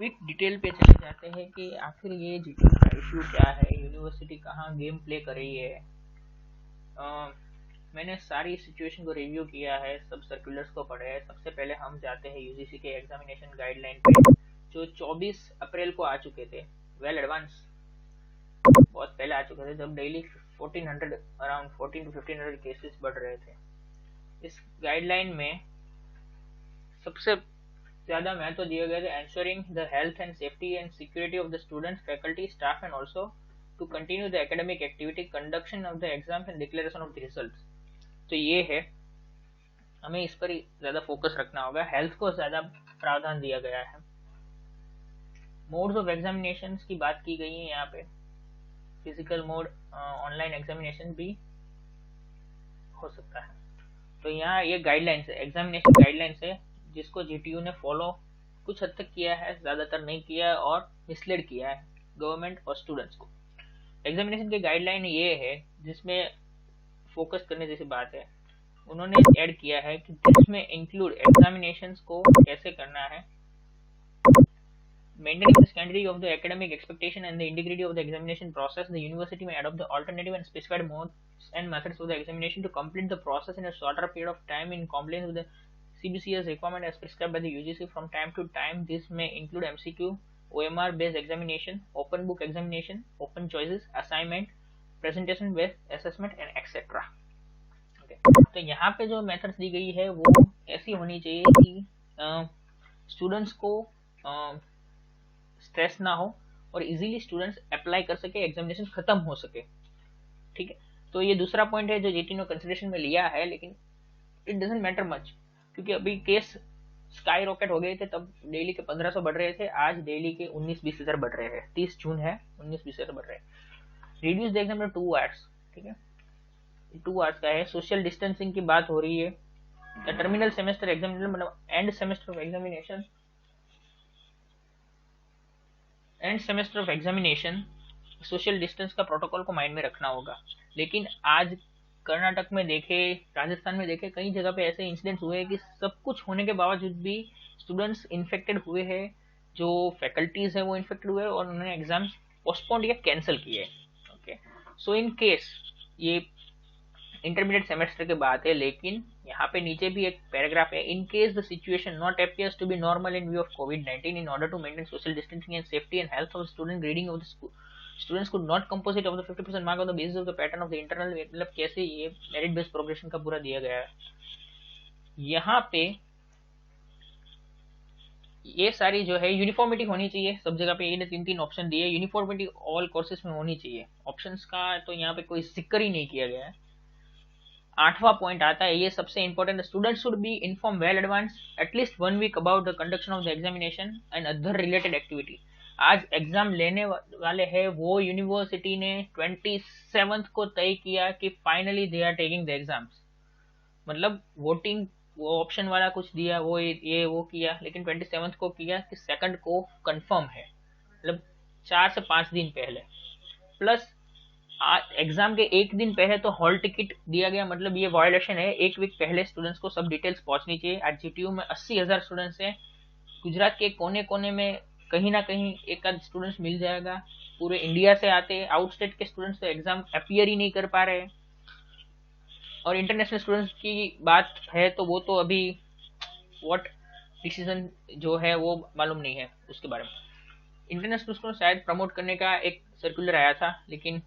Quick detail पे चले जाते हैं कि आखिर ये जीटीयू का इशू क्या है, यूनिवर्सिटी कहाँ गेम प्ले कर रही है। मैंने सारी सिचुएशन को रिव्यू किया है, सब सर्कुलर्स को पढ़े हैं। सबसे पहले हम जाते हैं यूजीसी के एग्जामिनेशन गाइडलाइन पे, जो 24 अप्रैल को आ चुके थे, वेल एडवांस, बहुत पहले आ चुके थे, जब डेली 1400 अराउंड 14 to 1500 केसेस बढ़ रहे थे। इस गाइडलाइन में सबसे ज्यादा महत्व दिया गया था ensuring the health and safety and security of the students, faculty, staff and also to continue the academic activity, conduction of the exams and declaration of the results. तो ये है, हमें इस पर ज्यादा फोकस रखना होगा। हेल्थ को ज्यादा प्रावधान दिया गया है। मोड्स ऑफ एग्जामिनेशन की बात की गई है यहाँ पे। फिजिकल मोड, ऑनलाइन एग्जामिनेशन भी हो सकता है। तो यहाँ ये गाइडलाइंस है, एग्जामिनेशन गाइडलाइंस है, जिसको जीटीयू ने फॉलो कुछ हद तक किया है, ज्यादातर नहीं किया है और मिसलीड किया है गवर्नमेंट और स्टूडेंट्स को। एग्जामिनेशन की गाइडलाइन ये है जिसमें फोकस करने जैसी बात है। उन्होंने ऐड किया है कि जिसमें इंक्लूड एग्जामिनेशंस को कैसे करना है, maintaining the sanctity of the academic expectation and the integrity of the examination process, the university may adopt the alternative and specified modes and methods of the examination to complete the process in a shorter period of time in compliance with the CBCS requirement as prescribed by the UGC from time to time. This may include MCQ, OMR based examination, open book examination, open choices, assignment, presentation based assessment and etc. Okay. तो यहाँ पे जो methods दी गई है वो ऐसी होनी चाहिए कि स्टूडेंट्स को स्ट्रेस ना हो और इजीली स्टूडेंट्स अप्लाई कर सके, एग्जामिनेशन खत्म हो सके। ठीक है, तो ये दूसरा पॉइंट है जो जीटी ने कंसिडरेशन में लिया है, लेकिन इट डजंट मैटर मच, क्योंकि अभी केस स्काई रॉकेट हो गए थे, तब डेली के 1500 बढ़ रहे थे, आज डेली के 19-20 हजार बढ़ रहे हैं। 30 जून है, 19-20 हजार बढ़ रहे हैं। Reduce the exam to 2 hours. ठीक है, 2 आवर्स का है। सोशल डिस्टेंसिंग की बात हो रही है। द टर्मिनल सेमेस्टर एग्जामिनेशन, मतलब end semester of examination, end semester of examination social distance का प्रोटोकॉल को माइंड में रखना होगा। लेकिन आज कर्नाटक में देखे, राजस्थान में देखे, कई जगह पे ऐसे इंसिडेंट्स हुए कि सब कुछ होने के बावजूद भी स्टूडेंट्स इन्फेक्टेड हुए हैं, जो फैकल्टीज है वो इन्फेक्टेड हुए और उन्होंने एग्जाम्स पोस्टपोन या कैंसिल किए। ओके, सो इन केस, ये इंटरमीडिएट सेमेस्टर के बात है, लेकिन यहाँ पे नीचे भी एक पैराग्राफ है, in case the situation not appears to be normal in view of कोविड-19, in order to maintain social distancing and safety and health of student, reading of the school students could not composite of the 50% mark on the basis of the pattern of the internal. मतलब कैसे ये merit based progression का पूरा दिया गया है। यहाँ पे ये सारी जो है यूनिफॉर्मिटी होनी चाहिए सब जगह पे। ये 3 ऑप्शन दिए, यूनिफॉर्मिटी ऑल कोर्सेज में होनी चाहिए। ऑप्शंस का तो यहाँ पे कोई जिक्र ही नहीं किया गया है। 8वां पॉइंट आता है, ये सबसे important, student should be inform well advance at least 1 week about the conduction of the examination and other related activity. आज एग्जाम लेने वाले हैं वो यूनिवर्सिटी ने 27 को तय किया कि finally they are taking the exams. मतलब वोटिंग वो ऑप्शन वाला कुछ दिया, वो ये वो किया, लेकिन 27 को किया कि सेकंड को कंफर्म है, मतलब 4 से 5 दिन पहले। प्लस एग्जाम के एक दिन पहले तो हॉल टिकट दिया गया, मतलब ये वायोलेशन है। एक वीक पहले स्टूडेंट्स को सब डिटेल्स पहुंचनी चाहिए। आज जीटीयू में 80,000 स्टूडेंट्स हैं। गुजरात के कोने कोने में कहीं ना कहीं एक आध स्टूडेंट्स मिल जाएगा। पूरे इंडिया से आते हैं। आउट स्टेट के स्टूडेंट्स तो एग्जाम अपियर ही नहीं कर पा रहे। और इंटरनेशनल स्टूडेंट्स की बात है तो वो तो अभी व्हाट डिसीजन जो है वो मालूम नहीं है उसके बारे में। इंटरनेशनल स्टूडेंट शायद प्रमोट करने का एक सर्कुलर आया था, लेकिन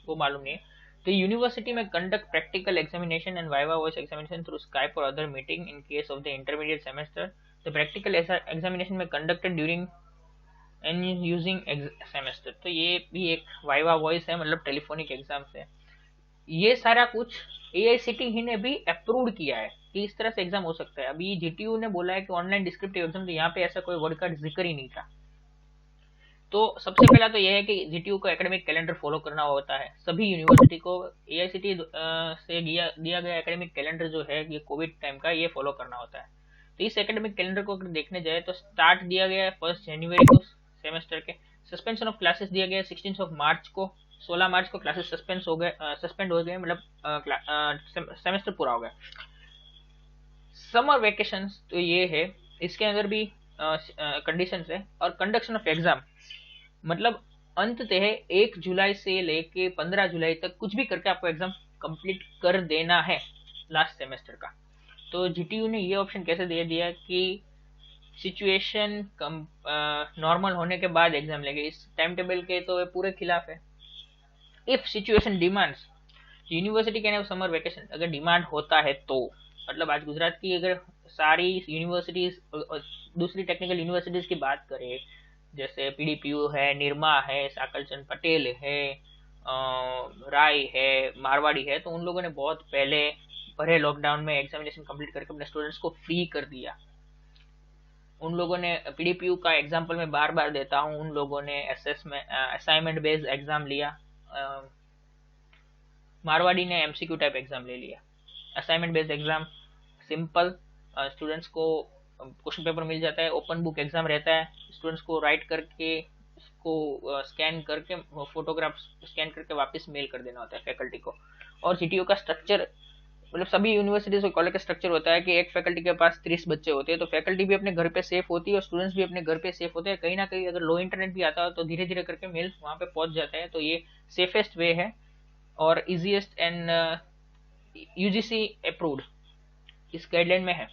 वो मालूम नहीं है। तो यूनिवर्सिटी में conduct practical examination and viva voce examination through Skype और other meeting in case of the intermediate semester. The practical examination में conducted during ensuing semester. तो ये भी एक वाइवा वॉइस है, मतलब टेलीफोनिक एग्जाम्स है। ये सारा कुछ एआईसीटीई ने भी अप्रूव किया है कि इस तरह से एग्जाम हो सकता है। अभी जीटीयू ने बोला है कि ऑनलाइन डिस्क्रिप्टिव एग्जाम, तो यहाँ पे ऐसा कोई वर्ड का जिक्र ही नहीं था। तो सबसे पहला तो यह है कि जीटीयू को एकेडमिक कैलेंडर फॉलो करना होता है। सभी यूनिवर्सिटी को एआईसीटीई से दिया गया एकेडमिक कैलेंडर जो है ये कोविड टाइम का, ये फॉलो करना होता है। तो इस एकेडमिक कैलेंडर को अगर देखने जाए तो स्टार्ट दिया गया है 1 जनवरी को सेमेस्टर के। सस्पेंशन ऑफ क्लासेस दिया गया है 16 मार्च को। 16 मार्च को क्लासेस सस्पेंड हो गए, मतलब सेमेस्टर पूरा हो गया। समर वेकेशन तो ये है, इसके अंदर भी कंडीशन है। और कंडक्शन ऑफ एग्जाम मतलब अंततः 1 जुलाई से लेके 15 जुलाई तक कुछ भी करके आपको एग्जाम कंप्लीट कर देना है लास्ट सेमेस्टर का। तो जीटीयू ने ये ऑप्शन कैसे दे दिया कि सिचुएशन नॉर्मल होने के बाद एग्जाम लेंगे। इस टाइम टेबल के तो वे पूरे खिलाफ है। If situation demands university can have summer vacation, अगर डिमांड होता है तो मतलब आज गुजरात की अगर सारी यूनिवर्सिटीज दूसरी टेक्निकल यूनिवर्सिटीज की बात करें, जैसे पीडीपीयू है, निरमा है, साकलचंद पटेल है, राय है, मारवाड़ी है, तो उन लोगों ने बहुत पहले भरे लॉकडाउन में एग्जामिनेशन कंप्लीट करके अपने स्टूडेंट्स को फ्री कर दिया। उन लोगों ने पीडीपीयू का एग्जाम्पल मैं बार बार देता हूँ, उन लोगों ने असाइनमेंट बेस्ड एग्जाम लिया, मारवाड़ी ने एमसीक्यू टाइप एग्जाम ले लिया। Assignment based exam simple, students को क्वेश्चन पेपर मिल जाता है, ओपन बुक एग्जाम रहता है, स्टूडेंट्स को राइट करके उसको स्कैन करके फोटोग्राफ स्कैन करके वापस मेल कर देना होता है फैकल्टी को। और जीटीयू का स्ट्रक्चर मतलब सभी यूनिवर्सिटीज और कॉलेज का स्ट्रक्चर होता है कि एक फैकल्टी के पास 30 बच्चे होते हैं, तो फैकल्टी भी अपने घर पे सेफ होती है और स्टूडेंट्स भी अपने घर पे सेफ होते हैं। कहीं ना कहीं अगर लो इंटरनेट भी आता है तो धीरे धीरे करके मेल वहां पे पहुंच जाता है। तो ये सेफेस्ट वे है और इजीएस्ट एंड यूजीसी अप्रूव्ड इस गाइडलाइन में है।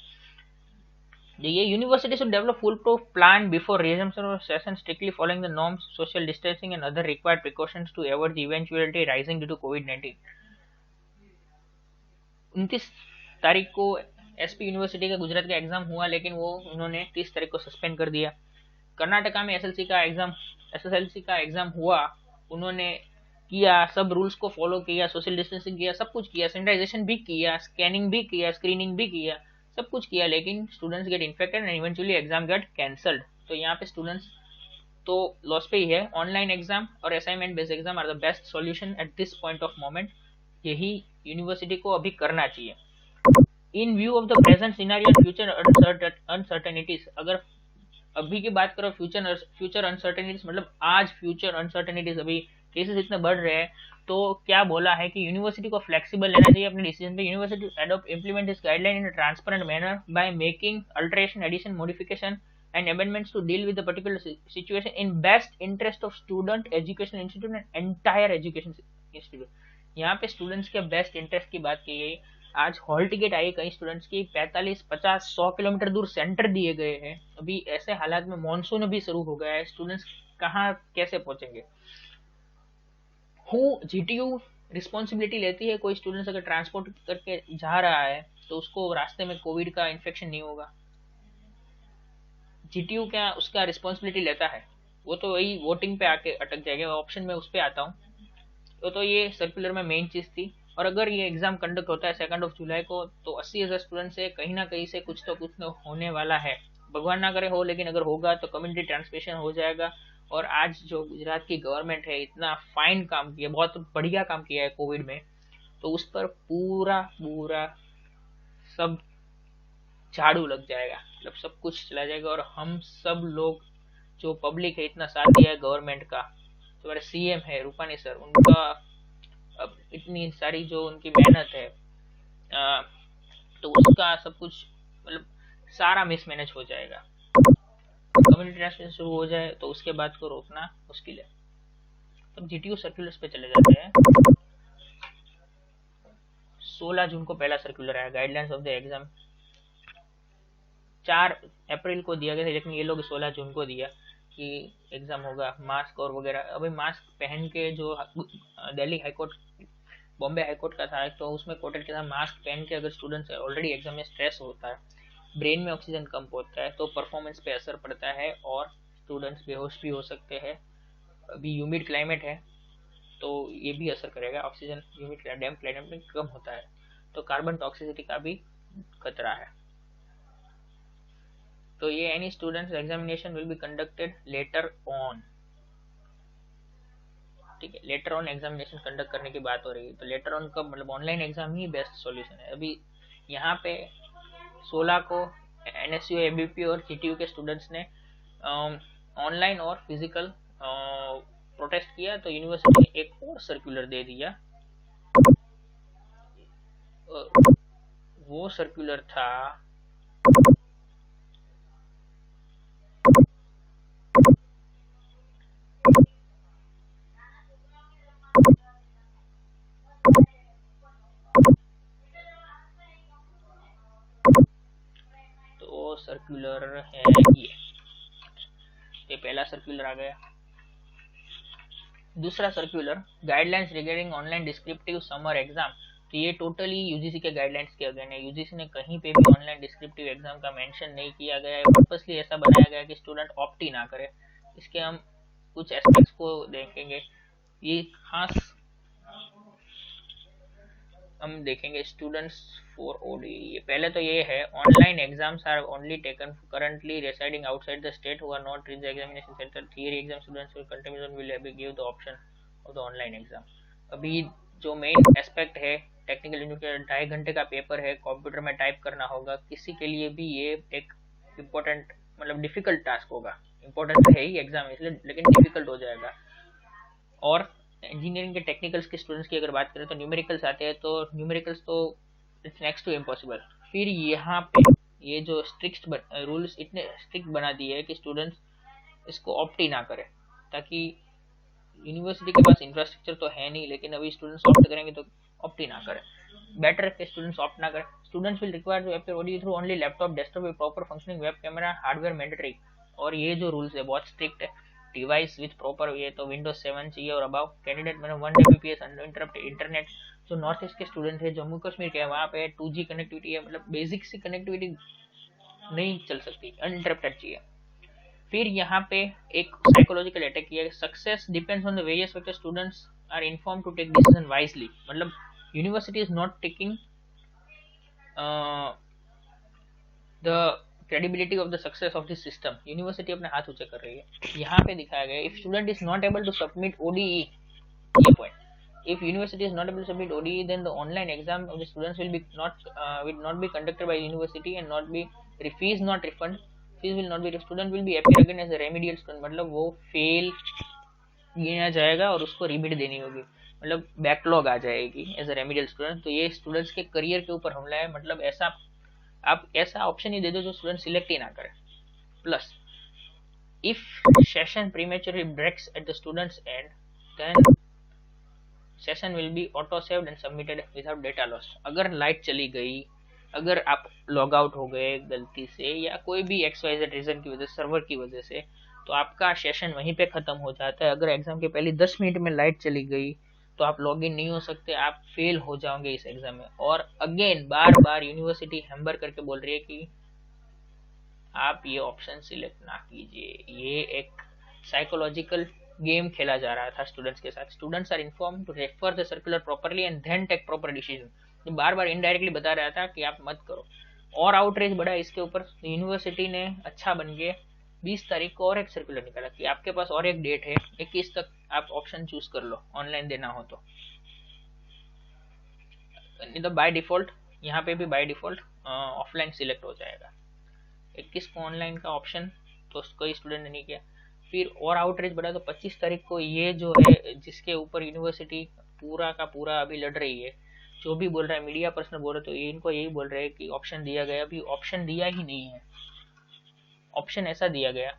ये university should develop foolproof plan before resumption of session, strictly following the norms, social distancing and other required precautions to avoid the eventuality rising due to COVID-19। 29 तारीख को SP university का गुजरात का exam हुआ, लेकिन वो उन्होंने 30 तारीख को सस्पेंड कर दिया। कर्नाटका में एसएसएलसी का एग्जाम हुआ, उन्होंने किया, सब रूल्स को फॉलो किया, सोशल डिस्टेंसिंग किया, सब कुछ किया, सैनिटाइजेशन भी किया, स्कैनिंग भी किया, स्क्रीनिंग भी किया, सब कुछ किया, लेकिन students get infected and eventually exam get cancelled. तो यहाँ पे स्टूडेंट्स तो लॉस पे ही है। ऑनलाइन एग्जाम और assignment based exam are the best solution at this point of moment, यही यूनिवर्सिटी को अभी करना चाहिए। In view of the present scenario and future uncertainties, अगर अभी की बात करो फ्यूचर अनसर्टेनिटीज मतलब आज फ्यूचर अनसर्टेनिटीज, अभी केसेस इतने बढ़ रहे हैं, तो क्या बोला है कि यूनिवर्सिटी को फ्लेक्सिबल लेना चाहिए अपने डिसीजन पे। University adopt implement this guideline in a transparent manner by making alteration, addition, modification and amendments to deal with the particular situation in best interest of student, educational institute and entire education institute। यहाँ पे students के best interest की बात की गई। आज hall ticket I कई students की 45, 50, 100 किलोमीटर दूर सेंटर दिए गए हैं। अभी ऐसे हालात में मॉनसून भी शुरू हो गया है, स्टूडेंट्स कहाँ कैसे पहुंचेंगे। जीटीयू रिस्पॉन्सिबिलिटी लेती है, कोई स्टूडेंट्स अगर ट्रांसपोर्ट करके जा रहा है तो उसको रास्ते में कोविड का इन्फेक्शन नहीं होगा, जीटीयू क्या उसका रिस्पॉन्सिबिलिटी लेता है? वो तो वही वोटिंग पे आके अटक जाएगा। ऑप्शन में उस पर आता हूँ। तो ये सर्कुलर में मेन चीज थी। और अगर ये एग्जाम कंडक्ट होता है 2 जुलाई को, तो 80,000 स्टूडेंट से कहीं ना कहीं से कुछ तो होने वाला है। भगवान ना करे हो, लेकिन अगर होगा तो कम्युनिटी ट्रांसमिशन हो जाएगा। और आज जो गुजरात की गवर्नमेंट है इतना फाइन काम किया, बहुत बढ़िया काम किया है कोविड में, तो उस पर पूरा पूरा सब झाड़ू लग जाएगा, मतलब सब कुछ चला जाएगा। और हम सब लोग जो पब्लिक है इतना साथ दिया है गवर्नमेंट का, तो हमारे सीएम है रूपानी सर, उनका अब इतनी सारी जो उनकी मेहनत है, तो उसका सब कुछ मतलब सारा मिसमैनेज हो जाएगा। कम्युनिटी ट्रांसमिशन शुरू हो जाए तो उसके बाद को रोकना मुश्किल है। तो जीटीयू सर्कुलर्स पे चले जाते हैं। 16 जून को पहला सर्कुलर आया, गाइडलाइंस ऑफ द एग्जाम। 4 अप्रैल को दिया गया था, लेकिन ये लोग 16 जून को दिया कि एग्जाम होगा, मास्क और वगैरह। अभी मास्क पहन के जो दिल्ली हाईकोर्ट, बॉम्बे हाईकोर्ट का था, तो उसमें कोर्टेड के साथ मास्क पहन के अगर स्टूडेंट्स ऑलरेडी एग्जाम में स्ट्रेस होता है, ब्रेन में ऑक्सीजन कम होता है, तो परफॉर्मेंस पे असर पड़ता है और स्टूडेंट्स बेहोश भी हो सकते हैं। अभी ह्यूमिड क्लाइमेट है तो ये भी असर करेगा, ऑक्सीजन ह्यूमिड डैम क्लाइमेट में कम होता है, तो कार्बन टॉक्सिसिटी का भी खतरा है। तो ये any students examination will be conducted later on, ठीक है। लेटर ऑन एग्जामिनेशन कंडक्ट करने की बात हो रही है, तो लेटर ऑन कब, मतलब ऑनलाइन एग्जाम ही बेस्ट सॉल्यूशन है। अभी यहाँ पे 16 को एनएसयू, एबीपी और जीटीयू के स्टूडेंट्स ने ऑनलाइन और फिजिकल प्रोटेस्ट किया, तो यूनिवर्सिटी ने एक और सर्कुलर दे दिया। वो सर्कुलर था सर्कुलर है ये पहला सर्कुलर आ गया। दूसरा circular guidelines regarding online descriptive summer exam, तो ये टोटली यूजीसी के गाइडलाइंस के अगेन है। यूजीसी ने कहीं पे भी ऑनलाइन डिस्क्रिप्टिव एग्जाम का मेंशन नहीं किया गया है, पर्पसली ऐसा बनाया गया है कि स्टूडेंट ऑप्ट ही ना करे। इसके हम कुछ एस्पेक्ट्स को देखेंगे। ये खास हम देखेंगे स्टूडेंट्स फॉर ओडी। ये पहले तो ये है, online exams are only taken currently residing outside the state who are not reach the examination centre. Theory exam students will continue will give the option of the online exam. अभी जो main aspect है technical unit, 2.5 घंटे का paper है, computer में type करना होगा। किसी के लिए भी ये एक इम्पोर्टेंट मतलब डिफिकल्ट टास्क होगा। इम्पोर्टेंट है ही एग्जाम इसलिए, लेकिन डिफिकल्ट हो जाएगा। और इंजीनियरिंग के टेक्निकल्स के स्टूडेंट्स की अगर बात करें तो न्यूमेरिकल्स आते हैं, तो न्यूमेरिकल्स तो इट्स नेक्स्ट टू इम्पॉसिबल। फिर यहाँ पे ये जो स्ट्रिक्ट रूल्स इतने स्ट्रिक्ट बना दिए है कि स्टूडेंट्स इसको ऑप्ट ही ना करें, ताकि यूनिवर्सिटी के पास इंफ्रास्ट्रक्चर तो है नहीं, लेकिन अभी स्टूडेंट्स ऑप्ट करेंगे तो ऑप्ट ही ना करें। बेटर है कि स्टूडेंट्स ऑप्ट ना करें। Students will require to appear audio through only laptop desktop with proper functioning web camera hardware mandatory. और ये जो रूल्स है बहुत स्ट्रिक्ट है। डिवाइस विथ प्रॉपर, ये तो विंडोज 7 चाहिए और अबाउ। कैंडिडेट मतलब 1 Mbps अनइंटरप्ट इंटरनेट। जो नॉर्थ ईस्ट के स्टूडेंट है, जम्मू कश्मीर के, वहाँ पे 2G कनेक्टिविटी है, मतलब बेसिक सी कनेक्टिविटी नहीं चल सकती, अनइंटरप्टेड चाहिए। फिर यहाँ पे एक साइकोलॉजिकल अटैक किया है, success depends on the various factors, students are informed to take decision wisely. मतलब university is not taking the credibility of the success of this system. University अपने हाथ ऊंचे कर रही है। यहाँ पे दिखाया गया if student is not able to submit ODE, ये point, if university is not able to submit ODE, then the online exam of the students will not be conducted by university and not be fees not refund, fees will not be, student will be appear again as a remedial student, मतलब वो fail गिना जाएगा और उसको remit देनी होगी, मतलब backlog आ जाएगी एज अ रेमिडियल स्टूडेंट। तो ये स्टूडेंट्स के करियर के ऊपर हमला है। मतलब ऐसा आप ऐसा ऑप्शन ही दे दो जो स्टूडेंट सिलेक्ट ही ना करे। Plus if session prematurely breaks at the students end, then session will be auto saved and submitted without data loss. अगर लाइट चली गई, अगर आप लॉग आउट हो गए गलती से या कोई भी XYZ रीजन की वजह से, सर्वर की वजह से, तो आपका सेशन वहीं पे खत्म हो जाता है। अगर एग्जाम के पहले 10 मिनट में लाइट चली गई तो आप लॉग इन नहीं हो सकते, आप फेल हो जाओगे इस एग्जाम में। और अगेन बार बार यूनिवर्सिटी हैम्बर करके बोल रही है कि आप ये ऑप्शन सिलेक्ट ना कीजिए। ये एक साइकोलॉजिकल गेम खेला जा रहा था स्टूडेंट्स के साथ। Students are inform to refer the circular properly and then take proper decision. तो बार बार इनडायरेक्टली बता रहा था कि आप मत करो। और आउटरीच बढ़ा इसके ऊपर, यूनिवर्सिटी ने अच्छा बन गया 20 तारीख को और एक सर्कुलर निकाला कि आपके पास और एक डेट है, 21 तक आप ऑप्शन चूज कर लो ऑनलाइन देना हो तो। नहीं तो बाय डिफॉल्ट यहाँ पे भी बाय डिफॉल्ट ऑफलाइन सिलेक्ट हो जाएगा। 21 को ऑनलाइन का ऑप्शन तो कोई स्टूडेंट ने नहीं किया। फिर और आउटरीच बढ़ा तो 25 तारीख को ये जो है जिसके ऊपर यूनिवर्सिटी पूरा का पूरा अभी लड़ रही है, जो भी बोल रहा है मीडिया पर्सनल बोल रहे, तो ये इनको यही बोल रहे हैं कि ऑप्शन दिया गया। अभी ऑप्शन दिया ही नहीं है। ऑप्शन ऐसा दिया गया,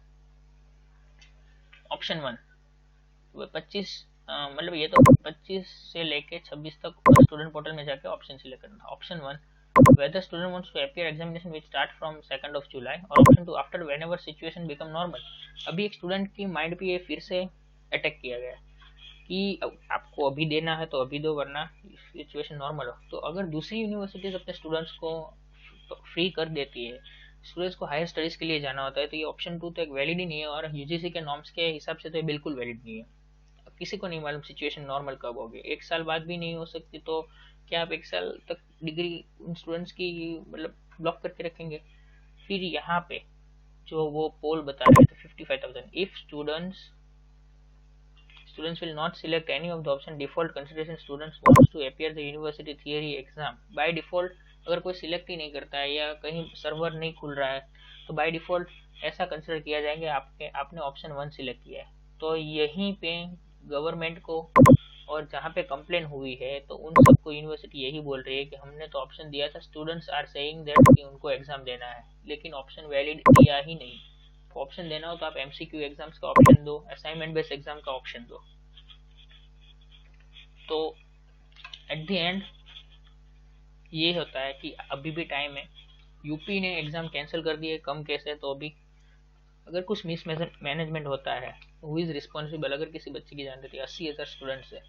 ऑप्शन 1 25 मतलब ये तो 25 से लेके 26 तक स्टूडेंट पोर्टल में जाके ऑप्शन सिलेक्ट करना। Option 1 whether student wants to appear examination which start from 2nd of July, और option 2 after whenever situation become normal। अभी एक स्टूडेंट की माइंड पे ये फिर से अटैक किया गया कि आपको अभी देना है तो अभी दो, वरना सिचुएशन नॉर्मल हो। तो अगर दूसरी यूनिवर्सिटीज अपने स्टूडेंट्स को फ्री कर देती है, स्टूडेंट्स को हायर स्टडीज के लिए जाना होता है, तो ये ऑप्शन 2 तो एक वैलिड ही नहीं है। और यूजीसी के नॉर्म्स के हिसाब से तो ये बिल्कुल वैलिड नहीं है। अब किसी को नहीं मालूम सिचुएशन नॉर्मल कब होगी, 1 साल बाद भी नहीं हो सकती, तो क्या आप 1 साल तक डिग्री उन स्टूडेंट्स की मतलब ब्लॉक करके रखेंगे। फिर यहाँ पे जो वो पोल बता रहे थे 55,000, if students will not select any of the option default consideration students wants to appear the university theory exam by default। अगर कोई सिलेक्ट ही नहीं करता है या कहीं सर्वर नहीं खुल रहा है तो बाय डिफॉल्ट ऐसा कंसिडर किया जाएंगे आपने ऑप्शन 1 सिलेक्ट किया है। तो यहीं पे गवर्नमेंट को और जहाँ पे कंप्लेन हुई है तो उन सबको यूनिवर्सिटी यही बोल रही है कि हमने तो ऑप्शन दिया था, स्टूडेंट्स आर सेइंग दैट कि उनको एग्जाम देना है, लेकिन ऑप्शन वैलिड दिया ही नहीं। ऑप्शन देना हो तो आप MCQ एग्जाम्स का ऑप्शन दो, असाइनमेंट बेस्ड एग्जाम का ऑप्शन दो। तो एट द एंड ये होता है कि अभी भी टाइम है, यूपी ने एग्जाम कैंसिल कर दिए, कम केस है तो भी। अगर कुछ मिस मैनेजमेंट होता है, हु इज रिस्पॉन्सिबल? अगर किसी बच्चे की जान देती है, 80,000 स्टूडेंट्स है,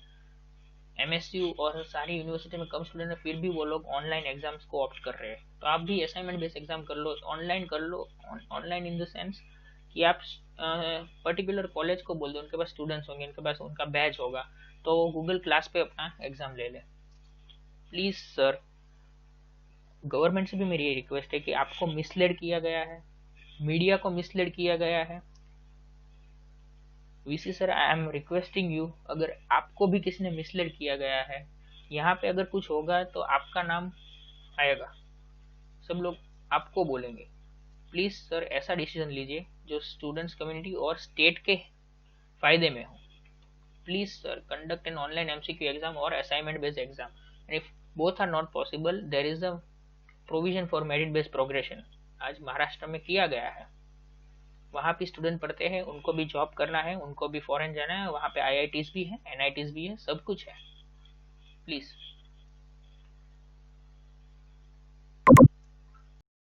एमएसयू और सारी यूनिवर्सिटी में कम स्टूडेंट है, फिर भी वो लोग ऑनलाइन एग्जाम्स को ऑप्ट कर रहे हैं, तो आप भी असाइनमेंट बेस्ड एग्जाम कर लो, ऑनलाइन कर लो। ऑनलाइन इन द सेंस कि आप पर्टिकुलर कॉलेज को बोल दो, उनके पास स्टूडेंट्स होंगे, उनके पास उनका बैच होगा, तो गूगल क्लास पे अपना एग्जाम ले लें। प्लीज सर, गवर्नमेंट से भी मेरी ये रिक्वेस्ट है कि आपको मिसलेड किया गया है, मीडिया को मिसलेड किया गया है। VC sir, I am requesting you, अगर आपको भी किसी ने मिसलेड किया गया है, यहाँ पे अगर कुछ होगा तो आपका नाम आएगा, सब लोग आपको बोलेंगे। प्लीज सर, ऐसा डिसीजन लीजिए जो स्टूडेंट्स कम्युनिटी और स्टेट के फायदे में हो। Please sir, conduct an online MCQ exam और assignment based exam, and if both are not possible there is a provision for merit based progression. आज महाराष्ट्र में किया गया है, वहाँ भी स्टूडेंट पढ़ते हैं, उनको भी जॉब करना है, उनको भी फॉरेन जाना है, वहाँ पे आईआईटीज भी है, एनआईटीज भी है, सब कुछ है। प्लीज